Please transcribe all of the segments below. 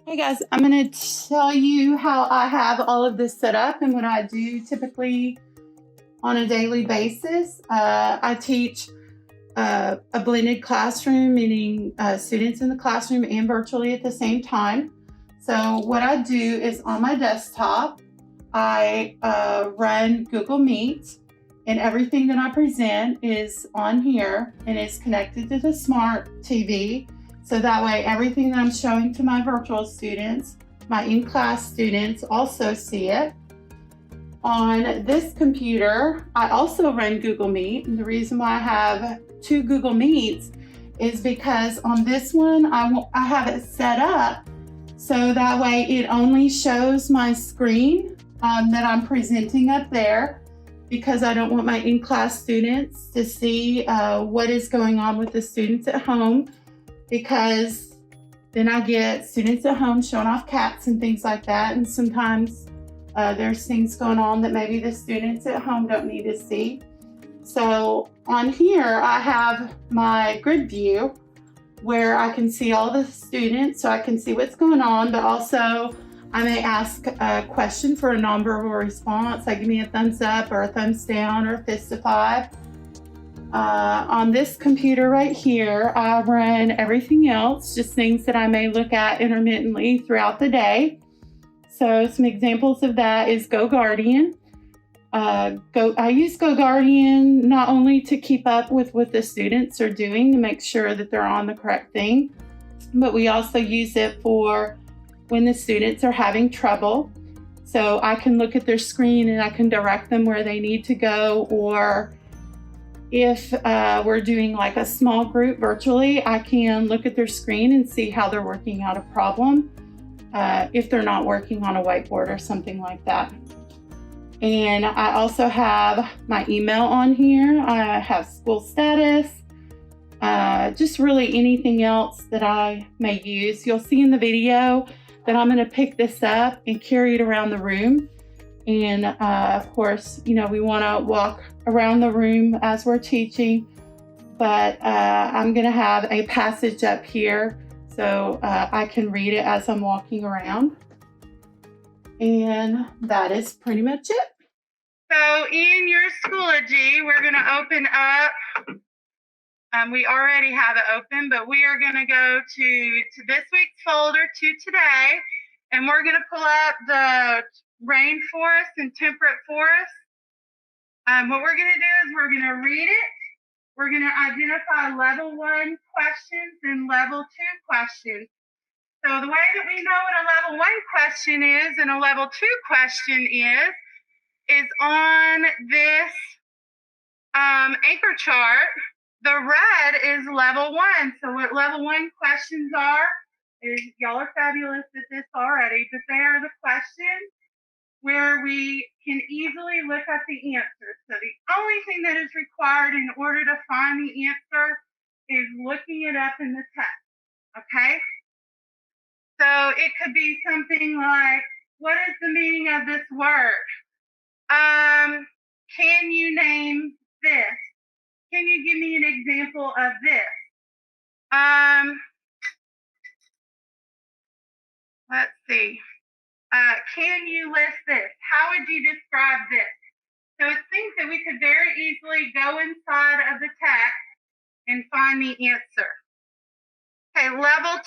Hey guys, I'm going to tell you how I have all of this set up and what I do typically on a daily basis. I teach a blended classroom, meaning students in the classroom and virtually at the same time. So, what I do is on my desktop, I run Google Meet, and everything that I present is on here and is connected to the smart TV. So that way, everything that I'm showing to my virtual students, my in-class students also see it. On this computer, I also run Google Meet, and the reason why I have two Google Meets is because on this one, I have it set up so that way it only shows my screen that I'm presenting up there, because I don't want my in-class students to see what is going on with the students at home, because then I get students at home showing off cats and things like that, and sometimes there's things going on that maybe the students at home don't need to see. So on here I have my grid view where I can see all the students, so I can see what's going on, but also I may ask a question for a nonverbal response, like give me a thumbs up or a thumbs down or a fist of five. On this computer right here, I run everything else, just things that I may look at intermittently throughout the day. So some examples of that is GoGuardian. I use GoGuardian not only to keep up with what the students are doing to make sure that they're on the correct thing, but we also use it for when the students are having trouble. So I can look at their screen and I can direct them where they need to go, or if we're doing like a small group virtually, I can look at their screen and see how they're working out a problem, if they're not working on a whiteboard or something like that. And I also have my email on here. I have school status, just really anything else that I may use. You'll see in the video that I'm going to pick this up and carry it around the room. And of course, we want to walk around the room as we're teaching, but I'm going to have a passage up here so I can read it as I'm walking around. And that is pretty much it. So in your Schoology, we're going to open up, we already have it open, but we are going to go to this week's folder, to today, and we're going to pull up the rainforest and temperate forest. What we're going to do is we're going to read it. We're going to identify level 1 questions and level 2 questions. So the way that we know what a level 1 question is and a level 2 question is on this anchor chart. The red is level 1. So what level 1 questions are is, y'all are fabulous at this already, but they are the questions where we can easily look at the answer. So the only thing that is required in order to find the answer is looking it up in the text, okay? So it could be something like, what is the meaning of this word? Can you name this? Can you give me an example of this? Let's see. Can you list this? How would you describe this? So it's things that we could very easily go inside of the text and find the answer. Okay, level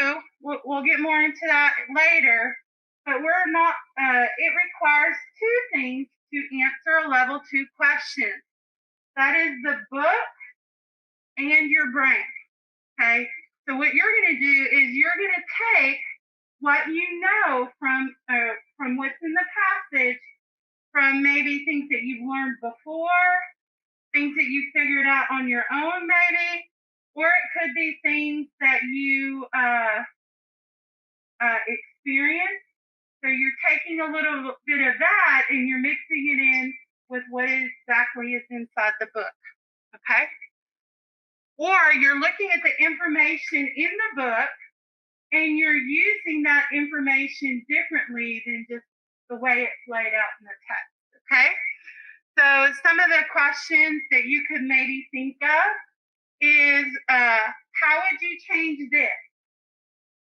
2, we'll get more into that later, but we're not, it requires 2 things to answer a level 2 question. That is the book and your brain, okay? So what you're going to do is you're going to take what you know from what's in the passage, from maybe things that you've learned before, things that you figured out on your own maybe, or it could be things that you experienced. So you're taking a little bit of that and you're mixing it in with what exactly is inside the book, okay? Or you're looking at the information in the book and you're using that information differently than just the way it's laid out in the text, okay? So some of the questions that you could maybe think of is, how would you change this?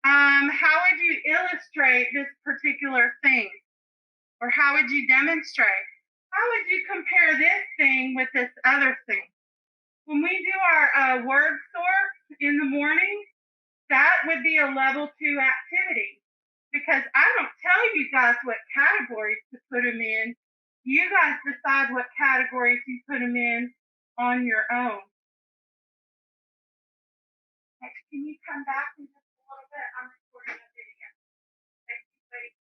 How would you illustrate this particular thing? Or how would you demonstrate? How would you compare this thing with this other thing? When we do our word sort in the morning, that would be a level 2 activity because I don't tell you guys what categories to put them in. You guys decide what categories you put them in on your own. Next, can you come back in just a little bit? I'm recording a video. Thank you, ladies.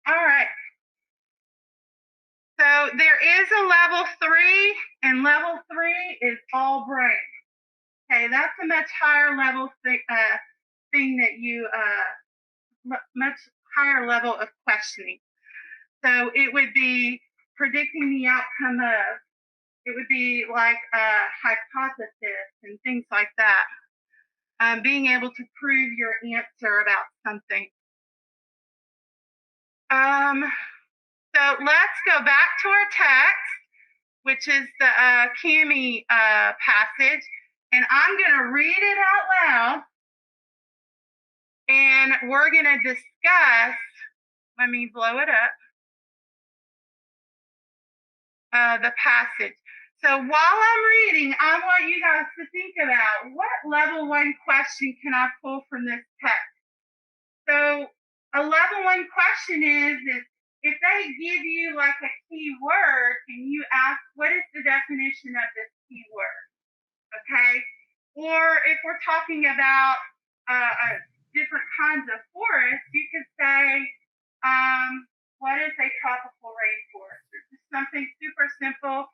All right. So there is a level 3, and level 3 is all brain. Okay, that's a much higher level thing that you, much higher level of questioning. So it would be predicting the outcome of, it would be like a hypothesis and things like that. Being able to prove your answer about something. So let's go back to our text, which is the Cami passage, and I'm going to read it out loud, and we're going to discuss, let me blow it up, the passage. So while I'm reading, I want you guys to think about what level 1 question can I pull from this text. So a level 1 question is if they give you like a key word and you ask, what is the definition of this key word? Okay? Or if we're talking about different kinds of forests, you could say, what is a tropical rainforest? Or just something super simple.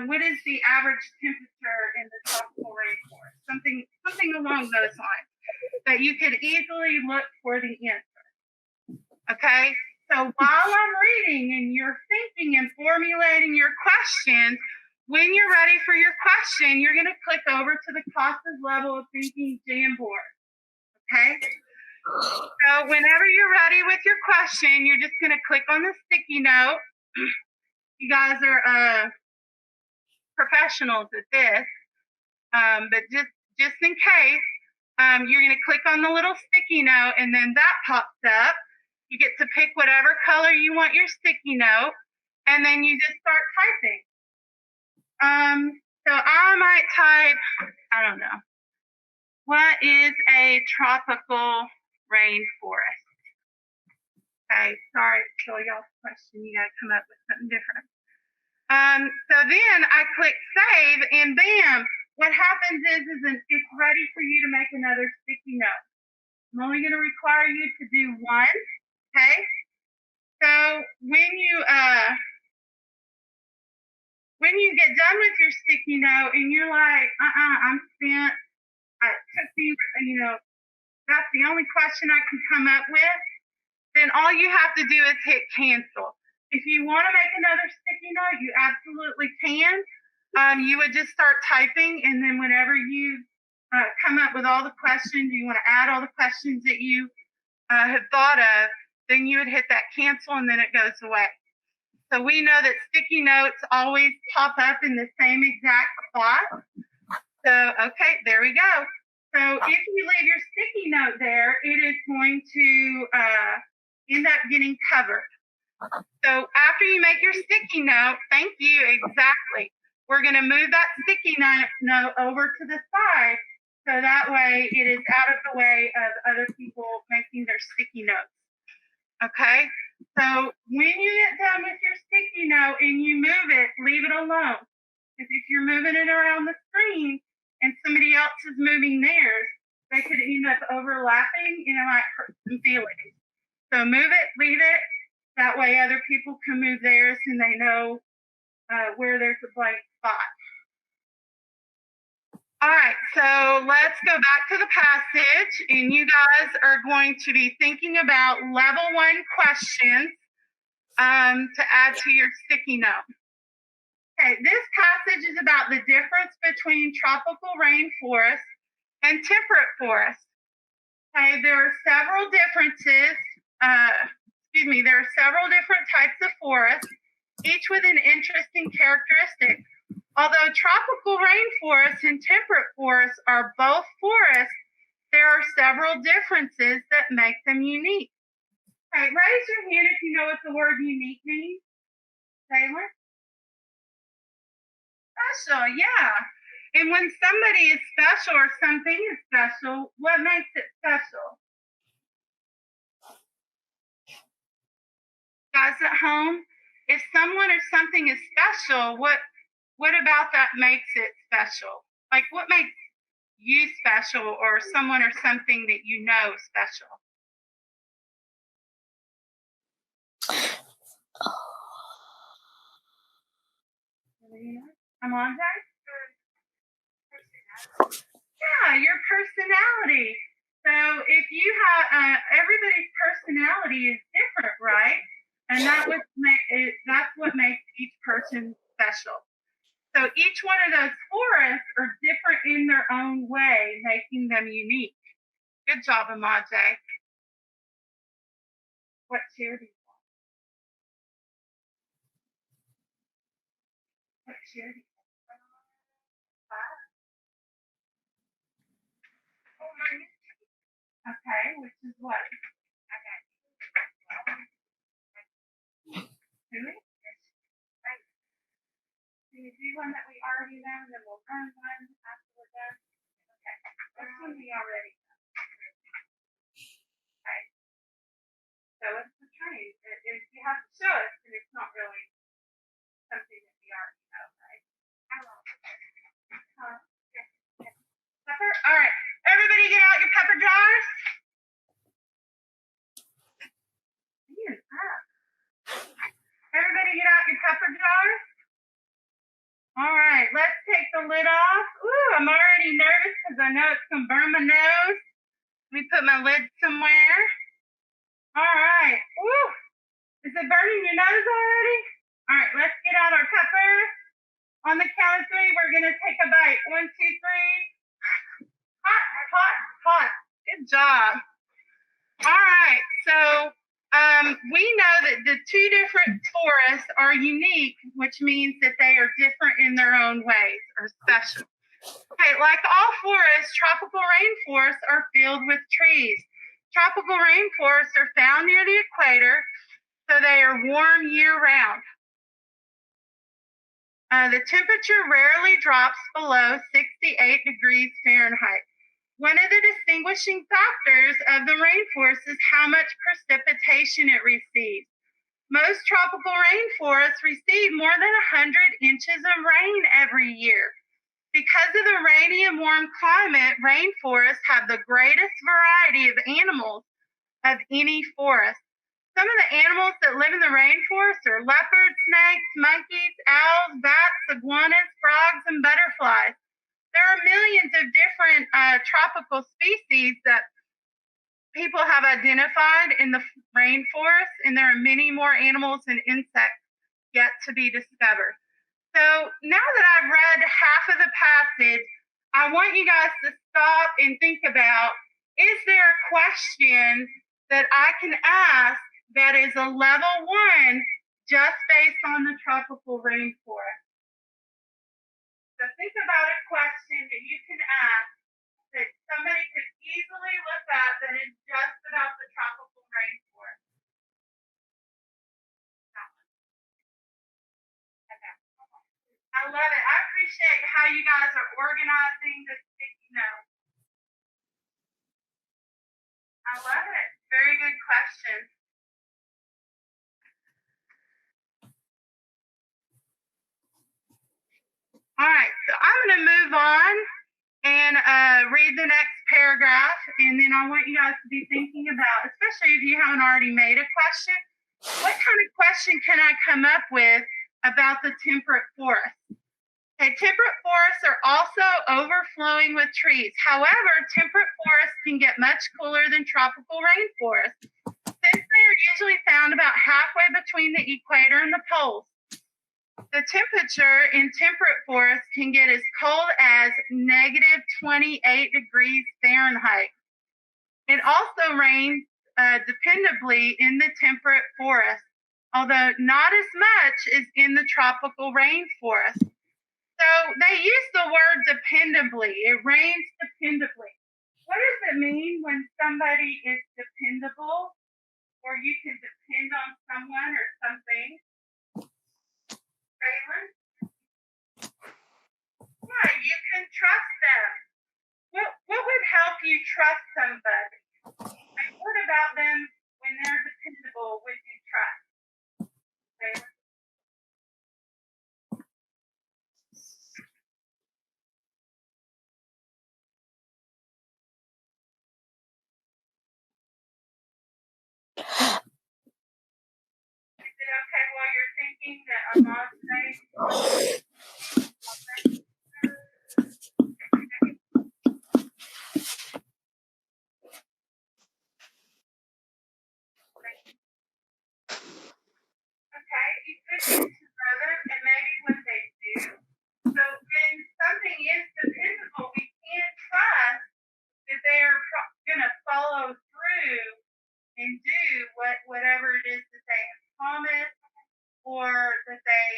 What is the average temperature in the tropical rainforest? Something along those lines that you could easily look for the answer. Okay? So while I'm reading and you're thinking and formulating your questions, when you're ready for your question, you're going to click over to the classes level of thinking Jamboard. Okay? So whenever you're ready with your question, you're just going to click on the sticky note. You guys are professionals at this, but just in case, you're going to click on the little sticky note, and then that pops up. You get to pick whatever color you want your sticky note, and then you just start typing. So I might type, I don't know, what is a tropical rainforest? Okay, sorry to kill y'all's question. You got to come up with something different. So then I click save, and bam, what happens is it's ready for you to make another sticky note. I'm only going to require you to do one, okay? So when you get done with your sticky note and you're like, I'm spent, I took these, that's the only question I can come up with, then all you have to do is hit cancel. If you want to make another sticky note, you absolutely can. You would just start typing, and then whenever you come up with all the questions, you want to add all the questions that you have thought of, then you would hit that cancel, and then it goes away. So we know that sticky notes always pop up in the same exact spot. So, okay, there we go. So if you leave your sticky note there, it is going to end up getting covered. So after you make your sticky note, thank you, exactly. We're going to move that sticky note over to the side, so that way it is out of the way of other people making their sticky notes. Okay? So when you get done with your sticky note and you move it, leave it alone. Because if you're moving it around the screen and somebody else is moving theirs, they could end up overlapping and it might hurt some feelings. So move it, leave it. That way other people can move theirs and they know where there's a blank spot. All right, so let's go back to the passage, and you guys are going to be thinking about level 1 questions to add to your sticky note. Okay, this passage is about the difference between tropical rainforest and temperate forest. Okay, there are several differences. There are several different types of forests, each with an interesting characteristic. Although tropical rainforests and temperate forests are both forests, there are several differences that make them unique. Okay, raise your hand if you know what the word unique means. Taylor? Special, yeah. And when somebody is special or something is special, what makes it special? Guys at home, if someone or something is special, what about that makes it special? Like what makes you special or someone or something that you know special? Come on, guys. Yeah, your personality. So if you have everybody's personality is different, right? And that's what makes each person special. So each one of those forests are different in their own way, making them unique. Good job, Amaje. What cheer do you want? What cheer do you want? Okay, which is what? Who is it? Can you do one that we already know, and then we'll run one after we're done? Okay, this one we already know. Okay, so it's the train. If you have to show us, then it's not really something that we already know, right? Pepper? All right, everybody get out your pepper jars. Everybody get out your pepper jars. All right, let's take the lid off. Ooh, I'm already nervous because I know it's going to burn my nose. Let me put my lid somewhere. All right. Ooh, is it burning your nose already? All right, let's get out our peppers. On the count of three, we're going to take a bite. 1, 2, 3. Hot, hot, hot. Good job. All right, so we know that the two different forests are unique, which means that they are different in their own ways or special. Okay, like all forests, tropical rainforests are filled with trees. Tropical rainforests are found near the equator, so they are warm year-round. The temperature rarely drops below 68 degrees Fahrenheit. One of the distinguishing factors of the rainforest is how much precipitation it receives. Most tropical rainforests receive more than 100 inches of rain every year. Because of the rainy and warm climate, rainforests have the greatest variety of animals of any forest. Some of the animals that live in the rainforest are leopards, snakes, monkeys, owls, bats, iguanas, frogs, and butterflies. There are millions of different tropical species that people have identified in the rainforest, and there are many more animals and insects yet to be discovered. So now that I've read half of the passage, I want you guys to stop and think about, is there a question that I can ask that is a level 1 just based on the tropical rainforest? So think about a question that you can ask that somebody could easily look at that is just about the tropical rainforest. I love it. I appreciate how you guys are organizing the sticky notes. I love it. Very good question. All right, so I'm going to move on and read the next paragraph, and then I want you guys to be thinking about, especially if you haven't already made a question, what kind of question can I come up with about the temperate forest? Okay, temperate forests are also overflowing with trees. However, temperate forests can get much cooler than tropical rainforests, since they are usually found about halfway between the equator and the poles. The temperature in temperate forests can get as cold as negative 28 degrees Fahrenheit. It also rains dependably in the temperate forest, although not as much as in the tropical rainforest. So they use the word dependably. It rains dependably. What does it mean when somebody is dependable, or you can depend on someone or something? Raylan? Yeah, you can trust them. What would help you trust somebody? Like, what about them when they're dependable would you trust? Raylan? Is it okay while you're thinking that Ahmad's name? Okay, you could get to know them and maybe what they do. So when something is dependable, we can't trust that they are going to follow through and do whatever it is that they have promised, or that they,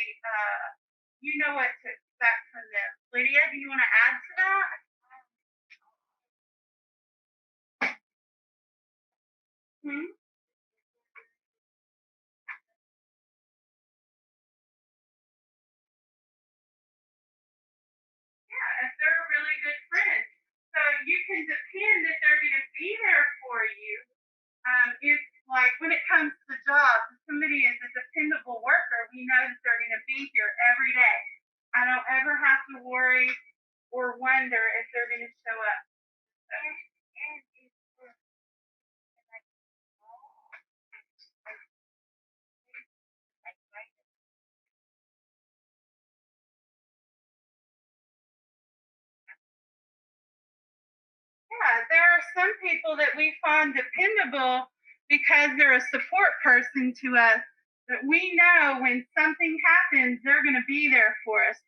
you know what to expect from them. Lydia, do you want to add to that? Hmm? Yeah, if they're a really good friend. So you can depend that they're going to be there for you. If, like, when it comes to jobs, if somebody is a dependable worker, we know that they're going to be here every day. I don't ever have to worry or wonder if they're going to show up. So, yeah, there are some people that we find dependable because they're a support person to us. That we know when something happens, they're going to be there for us.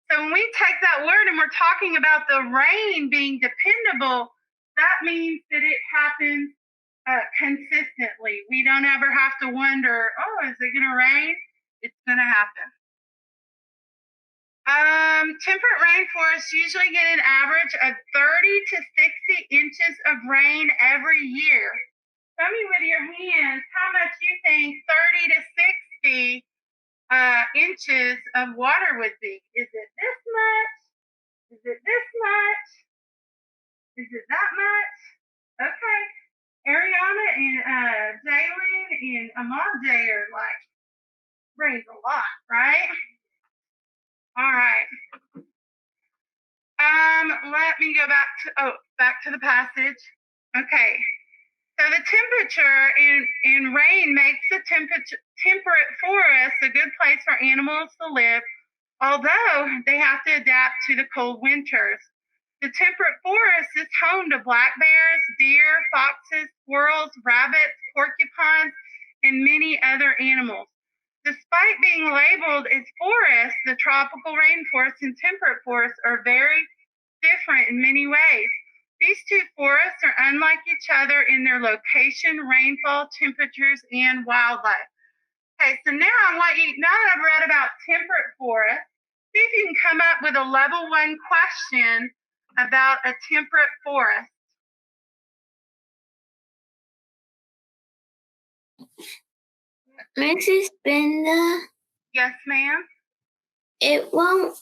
So when we take that word and we're talking about the rain being dependable, that means that it happens consistently. We don't ever have to wonder, oh, is it going to rain? It's going to happen. Temperate rainforests usually get an average of 30 to 60 inches of rain every year. Tell me with your hands how much you think 30 to 60 inches of water would be. Is it this much? Is it this much? Is it that much? Okay. Ariana and Jalen and Amande are like, rains a lot, right? All right. Let me go back to the passage. Okay. So the temperature in rain makes the temperate forest a good place for animals to live, although they have to adapt to the cold winters. The temperate forest is home to black bears, deer, foxes, squirrels, rabbits, porcupines, and many other animals. Despite being labeled as forests, the tropical rainforests and temperate forests are very different in many ways. These two forests are unlike each other in their location, rainfall, temperatures, and wildlife. Okay, so now I want you, now that I've read about temperate forests, see if you can come up with a level 1 question about a temperate forest. Mrs. Spinda, Yes, ma'am. it won't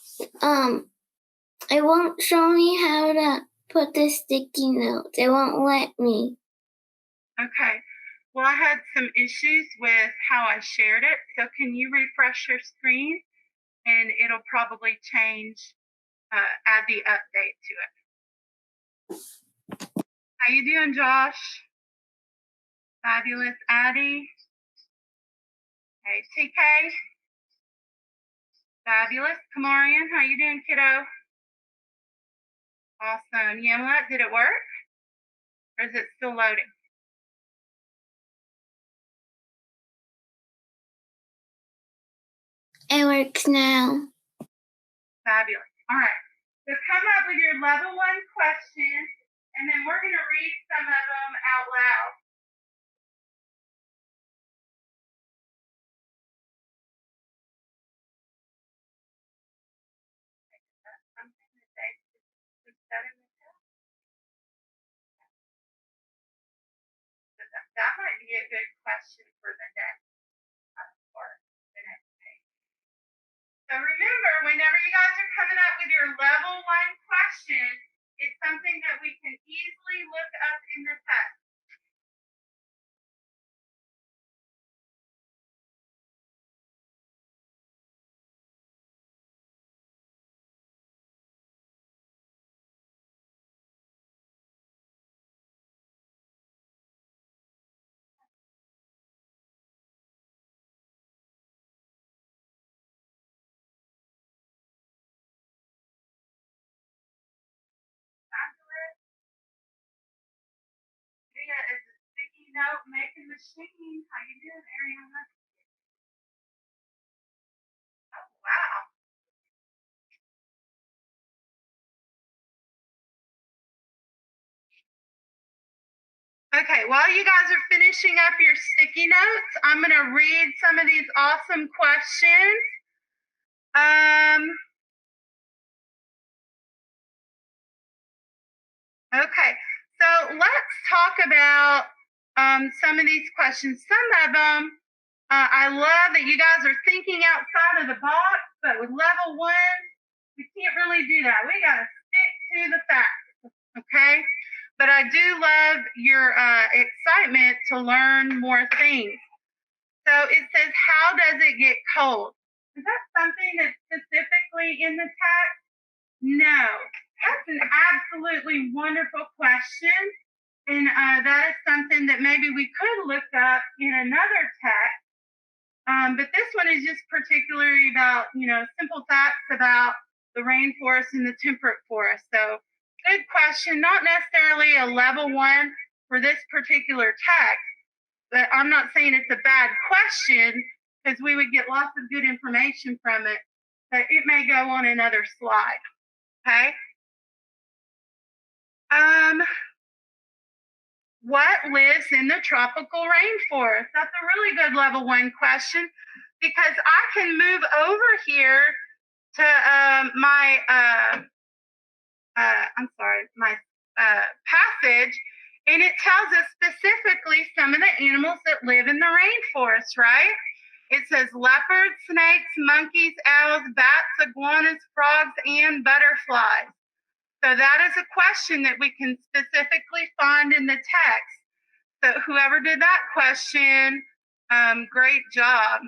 show me how to put the sticky notes. It won't let me. Okay. Well, I had some issues with how I shared it, so can you refresh your screen and it'll probably change, add the update to it. How you doing, Josh? Fabulous, Addie. Hey, TK. Fabulous, Kamarian. How you doing, kiddo? Awesome. Yamlet, did it work? Or is it still loading? It works now. Fabulous. All right. So come up with your level 1 question, and then we're going to read some of them out loud. that might be a good question for the next part, the next page. So remember, whenever you guys are coming up with your level 1 question, it's something that we can easily look up in the text. Maria is a sticky note making machine. How you doing, Ariana? Oh, wow. Okay, while you guys are finishing up your sticky notes, I'm going to read some of these awesome questions. Okay, so let's talk about some of these questions. Some of them, I love that you guys are thinking outside of the box, but with level 1, we can't really do that. We got to stick to the facts, okay? But I do love your excitement to learn more things. So it says, how does it get cold? Is that something that's specifically in the text? No. That's an absolutely wonderful question. And that is something that maybe we could look up in another text. But this one is just particularly about, simple facts about the rainforest and the temperate forest. So good question. Not necessarily a level 1 for this particular text, but I'm not saying it's a bad question because we would get lots of good information from it, but it may go on another slide. Okay. What lives in the tropical rainforest? That's a really good level 1 question because I can move over here to my passage, and it tells us specifically some of the animals that live in the rainforest, right? It says leopards, snakes, monkeys, owls, bats, iguanas, frogs, and butterflies. So that is a question that we can specifically find in the text. So whoever did that question, great job.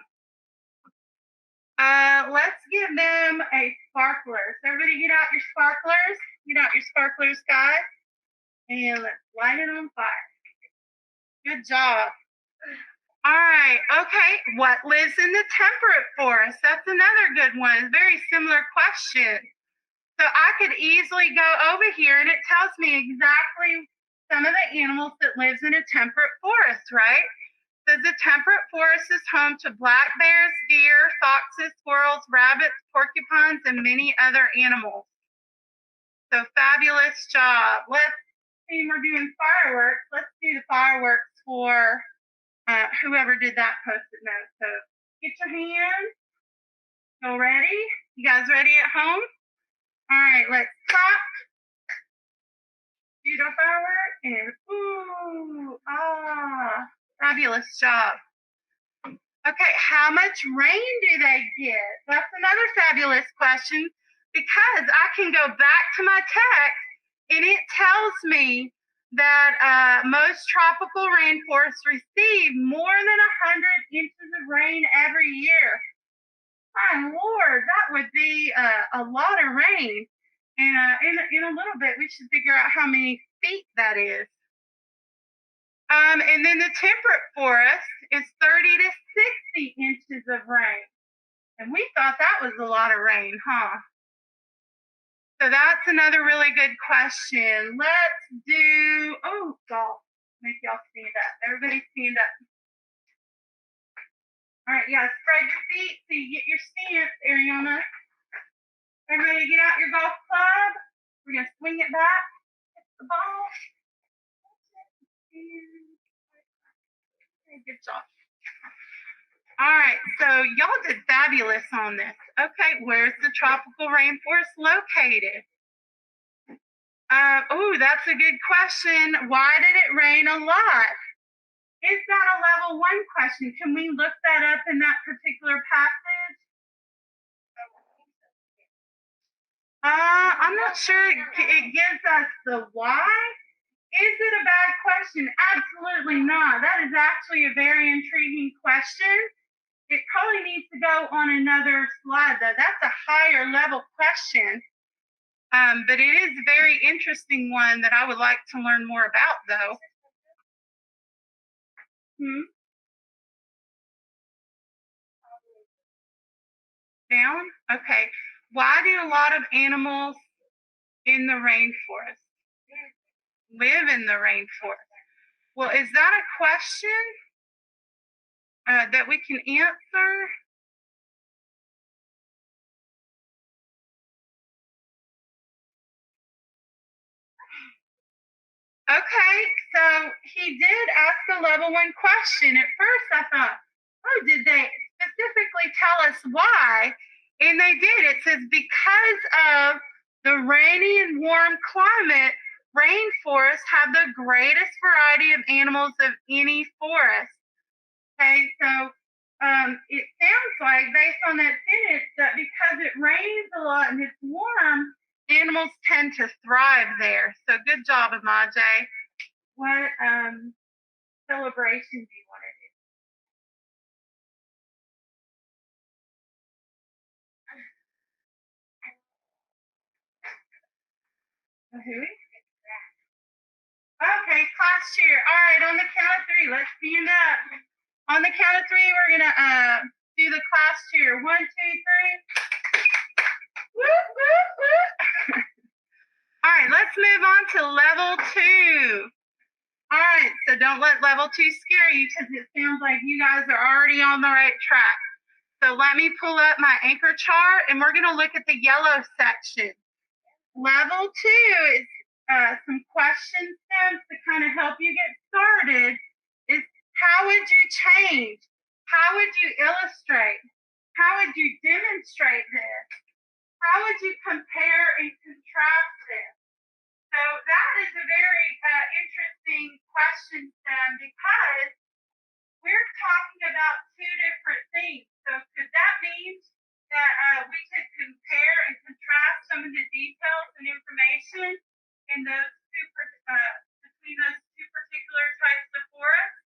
Let's give them a sparkler. So everybody get out your sparklers. Get out your sparklers, guys. And let's light it on fire. Good job. All right. Okay. What lives in the temperate forest? That's another good one. Very similar question. So I could easily go over here and it tells me exactly some of the animals that lives in a temperate forest, right? So the temperate forest is home to black bears, deer, foxes, squirrels, rabbits, porcupines, and many other animals. So fabulous job. Let's see, we're doing fireworks. Let's do the fireworks for whoever did that post-it note. So get your hands. Go ready? You guys ready at home? All right, let's clap. Do the firework and ooh, fabulous job. Okay, how much rain do they get? That's another fabulous question because I can go back to my text and it tells me that most tropical rainforests receive more than 100 inches of rain every year. My Lord, that would be a lot of rain. And in a little bit, we should figure out how many feet that is. And then the temperate forest is 30 to 60 inches of rain. And we thought that was a lot of rain, huh? So that's another really good question. Let's do, golf. Make y'all stand up. Everybody stand up. All right, yeah, spread your feet so you get your stance, Ariana. Everybody get out your golf club. We're going to swing it back. Hit the ball. Good job. All right, so y'all did fabulous on this. Okay, where's the tropical rainforest located? That's a good question. Why did it rain a lot? Is that a level 1 question? Can we look that up in that particular passage? I'm not sure it gives us the why. Is it a bad question? Absolutely not. That is actually a very intriguing question. It probably needs to go on another slide, though. That's a higher level question. But it is a very interesting one that I would like to learn more about, though. Down? Okay. Why do a lot of animals in the rainforest live in the rainforest? Well, is that a question that we can answer? Okay, so he did ask a level 1 question. At first, I thought, oh, did they specifically tell us why? And they did. It says because of the rainy and warm climate, rainforests have the greatest variety of animals of any forest. Okay, so it sounds like, based on that sentence, that because it rains a lot and it's warm, animals tend to thrive there. So good job, Amaje. What celebration do you want to do? Who? Okay, class cheer. All right, on the count of 3, let's stand up. On the count of 3, we're gonna do the class cheer. 1, 2, 3. Woo, woo, woo. All right, let's move on to level 2. All right, so don't let level 2 scare you, because it sounds like you guys are already on the right track. So let me pull up my anchor chart, and we're gonna look at the yellow section. Level 2 is some question stems to kind of help you get started. Is how would you change? How would you illustrate? How would you demonstrate this? How would you compare and contrast this? So that is a very interesting question stem, because we're talking about 2 different things. So could that mean that we could compare and contrast some of the details and information in those between those 2 particular types of forests?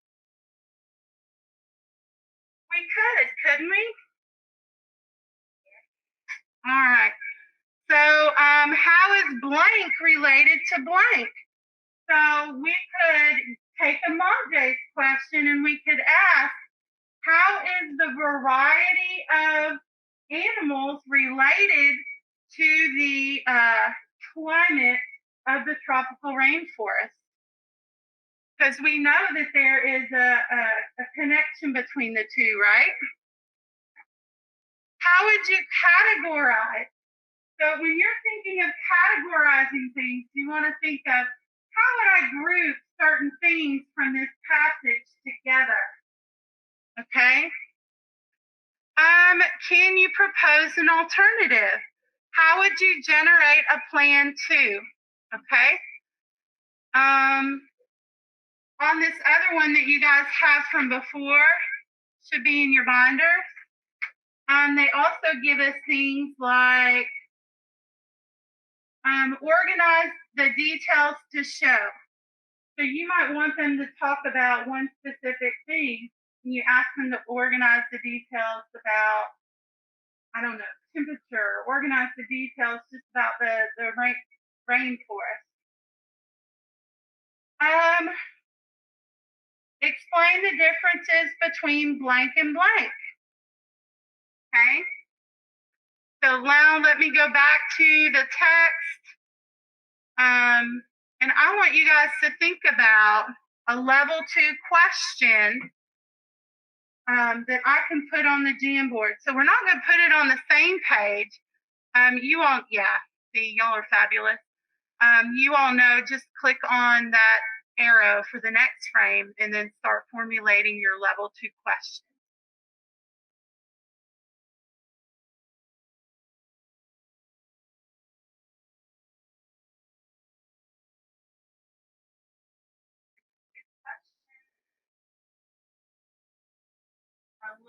We could, couldn't we? All right. So how is blank related to blank? So we could take a Mondays question and we could ask, how is the variety of animals related to the climate of the tropical rainforest? Because we know that there is a connection between the 2, right? How would you categorize? So when you're thinking of categorizing things, you want to think of, how would I group certain things from this passage together? Okay. Can you propose an alternative? How would you generate a plan 2? Okay. On this other one that you guys have from before, should be in your binder. They also give us things like organize the details to show. So you might want them to talk about one specific thing, and you ask them to organize the details about, I don't know, temperature, organize the details just about the rainforest. Explain the differences between blank and blank. Okay. So now let me go back to the text. And I want you guys to think about a level 2 question that I can put on the Jamboard. So we're not going to put it on the same page. You all, yeah, see, y'all are fabulous. You all know, just click on that arrow for the next frame and then start formulating your level 2 question.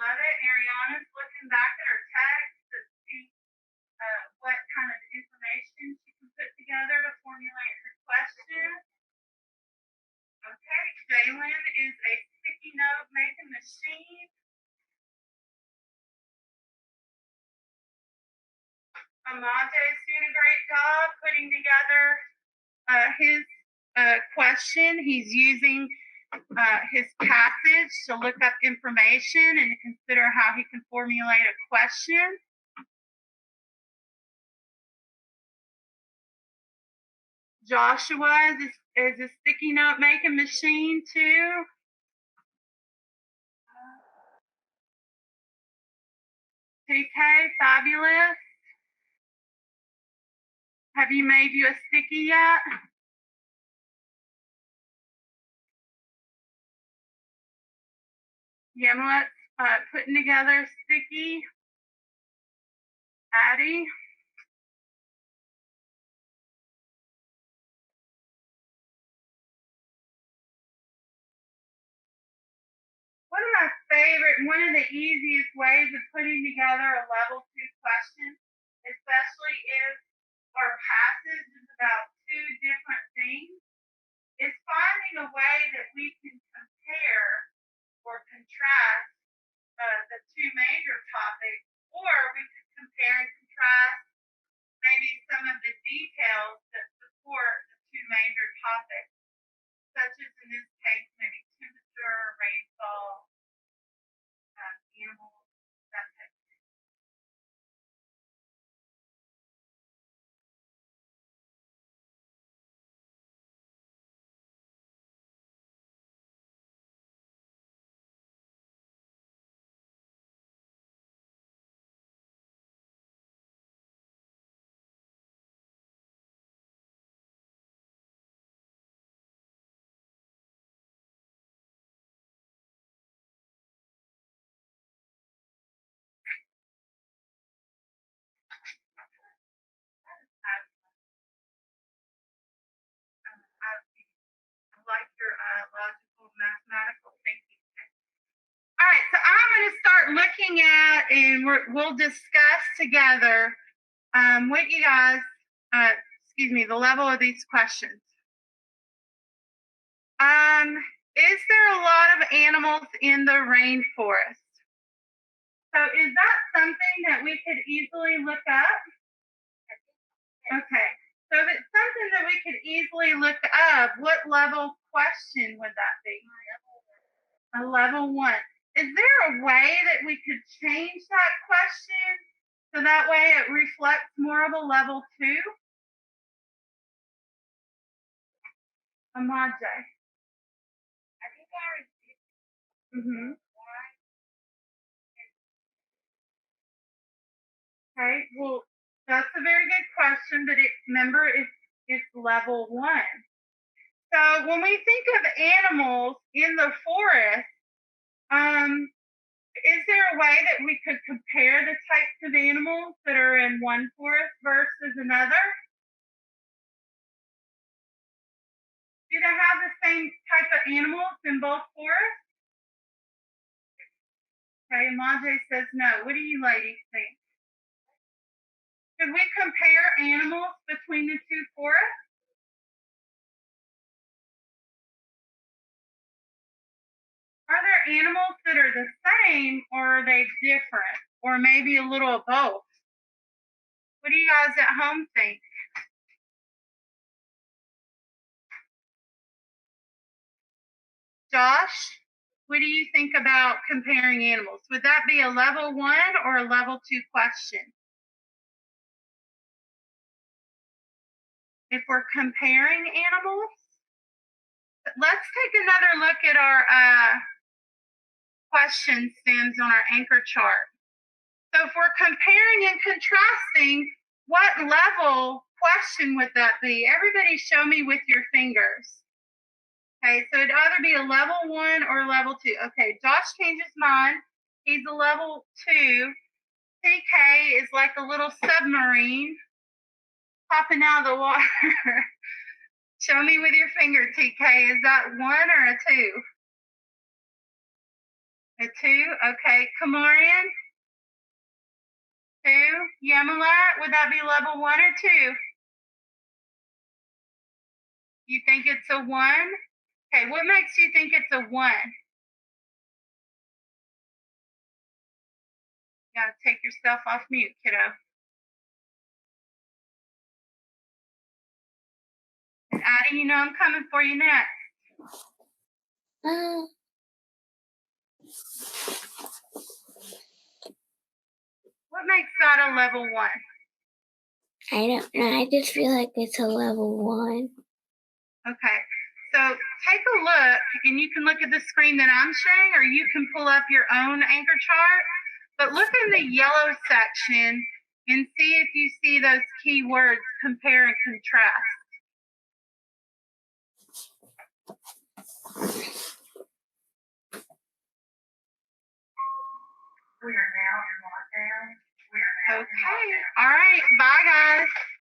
love it. Ariana's looking back at her text to see what kind of information she can put together to formulate her question. Okay, Jalen is a sticky note making machine. Amanda is doing a great job putting together his question. He's using his passage to look up information and to consider how he can formulate a question. Joshua is a sticky note making machine too. TK, fabulous. Have you made you a sticky yet? Yamlet's putting together sticky. Addie. One of the easiest ways of putting together a level 2 question, especially if our passage is about two different things, is finding a way that we can compare or contrast the two major topics, or we could compare and contrast maybe some of the details that support the two major topics, such as in this case, maybe temperature, rainfall, animals, that type of thing. I like your logical mathematical thinking. All right, so I'm going to start looking at, and we'll discuss together what you guys, the level of these questions. Is there a lot of animals in the rainforest? So is that something that we could easily look up? Okay, so if it's something that we could easily look up, what level question would that be? A level 1. Is there a way that we could change that question so that way it reflects more of a level 2? Amaje. I think I received. Mm-hmm. Okay, well, that's a very good question, but remember, it's level 1. So when we think of animals in the forest, is there a way that we could compare the types of animals that are in one forest versus another? Do they have the same type of animals in both forests? Okay, Maje says no. What do you ladies think? Could we compare animals between the two forests? Are there animals that are the same, or are they different? Or maybe a little of both? What do you guys at home think? Josh, what do you think about comparing animals? Would that be a level 1 or a level 2 question? If we're comparing animals, let's take another look at our question stems on our anchor chart. So if we're comparing and contrasting, what level question would that be? Everybody show me with your fingers. Okay, so it'd either be a level 1 or level 2. Okay, Josh changed his mind. He's a level 2. TK is like a little submarine popping out of the water. Show me with your finger, TK. Is that 1 or a 2? A 2? Okay. Kamarian? 2. Yamala, would that be level 1 or 2? You think it's a 1? Okay, what makes you think it's a 1? You gotta take yourself off mute, kiddo. And Addie, you know I'm coming for you next. What makes that a level 1? I don't know. I just feel like it's a level 1. Okay, so take a look, and you can look at the screen that I'm showing, or you can pull up your own anchor chart. But look in the yellow section and see if you see those key words, compare and contrast. We are now in lockdown. Okay, all right, bye guys.